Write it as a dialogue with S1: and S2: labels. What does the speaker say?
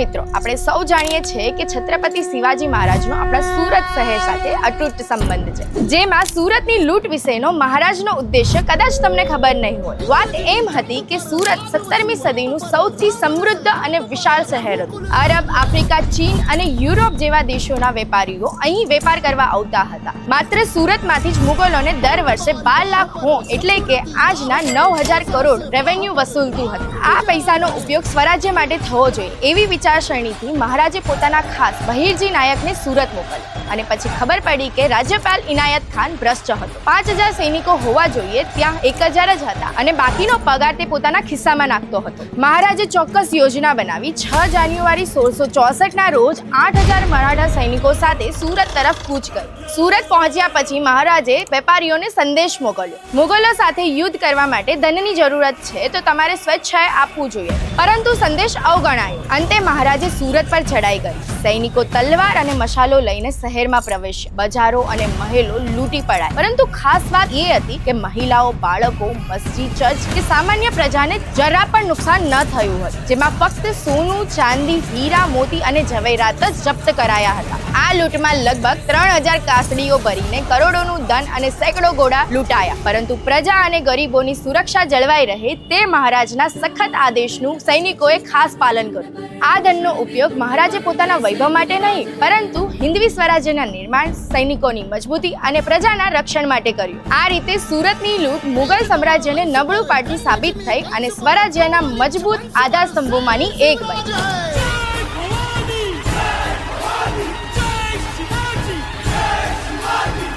S1: મિત્રો, આપણે સૌ જાણીએ છીએ કે છત્રપતિ શિવાજી મહારાજનો આપણા સુરત શહેર સાથે અતૂટ સંબંધ છે, જેમાં સુરતની લૂંટ વિશેનો મહારાજનો ઉદ્દેશ્ય કદાચ તમને ખબર નહીં હોય. વાત એમ હતી કે સુરત 17મી સદીનું સૌથી સમૃદ્ધ અને વિશાળ શહેર હતું. અરબ, આફ્રિકા, ચીન અને યુરોપ જેવા દેશોના વેપારીઓ અહીં વેપાર કરવા આવતા હતા. માત્ર સુરતમાંથી જ મુગલોને દર વર્ષે 12 લાખ હોં એટલે કે આજના 9,000 કરોડ રેવન્યુ વસૂલતું હતું. આ પૈસાનો ઉપયોગ સ્વરાજ્ય માટે થવો જોઈએ એવી વિચારસરણીથી મહારાજે પોતાના ખાસ બહિરજી નાયકને સુરત મોકલ્યો અને પછી ખબર પડી કે રાજ્યપાલ ઇનાયત ખાન ભ્રષ્ટ હતો. 5,000 સૈનિકો હોવા જોઈએ, ત્યાં 1,000 જ હતા અને બાકીનો પગાર તે પોતાના ખિસ્સામાં નાખતો હતો. મહારાજે ચોક્કસ યોજના બનાવી 6 જાન્યુઆરી 1664ના રોજ 8,000 મરાઠા સૈનિકો સાથે સુરત તરફ કૂચ કરી. સુરત પહોંચ્યા પછી મહારાજે વેપારીઓને સંદેશ મોકલ્યો, મુગલો સાથે યુદ્ધ કરવા માટે ધનની જરૂરત છે તો તમારે સ્વેચ્છાએ આપવું જોઈએ, પરંતુ સંદેશ અવગણાયો. અંતે મહારાજે સુરત પર ચડાઈ કરી. સૈનિકો તલવાર અને મશાલો લઈને શહેરમાં પ્રવેશ્યા. બજારો અને મહેલો લૂંટી પડાય, પરંતુ ખાસ વાત એ હતી કે મહિલાઓ, બાળકો, મસ્જિદ, ચર્ચ કે સામાન્ય પ્રજાને જરા પણ નુકસાન ન થયું હતું, જેમાં ફક્ત સોનું, ચાંદી, હીરા, મોતી અને જવેરાત જ જપ્ત કરાયા હતા. આ લૂંટમાં લગભગ 3,000 કાસડીઓ ભરીને કરોડોનું ધન અને સેંકડો ઘોડા લૂંટાયા, પરંતુ પ્રજા અને ગરીબોની સુરક્ષા જળવાઈ રહે તે મહારાજના સખત આદેશનું સૈનિકોએ ખાસ પાલન કર્યું. આ ધનનો ઉપયોગ મહારાજે પોતાના વૈભવ માટે નહીં, પરંતુ હિન્દવી સ્વરાજ્યના નિર્માણ, સૈનિકોની મજબૂતી અને પ્રજાના રક્ષણ માટે કર્યું. આ રીતે સુરતની લૂંટ મુગલ સામ્રાજ્યને નબળું પાડતી સાબિત થઈ અને સ્વરાજ્યના મજબૂત આધારસ્તંભોમાંની એક બની.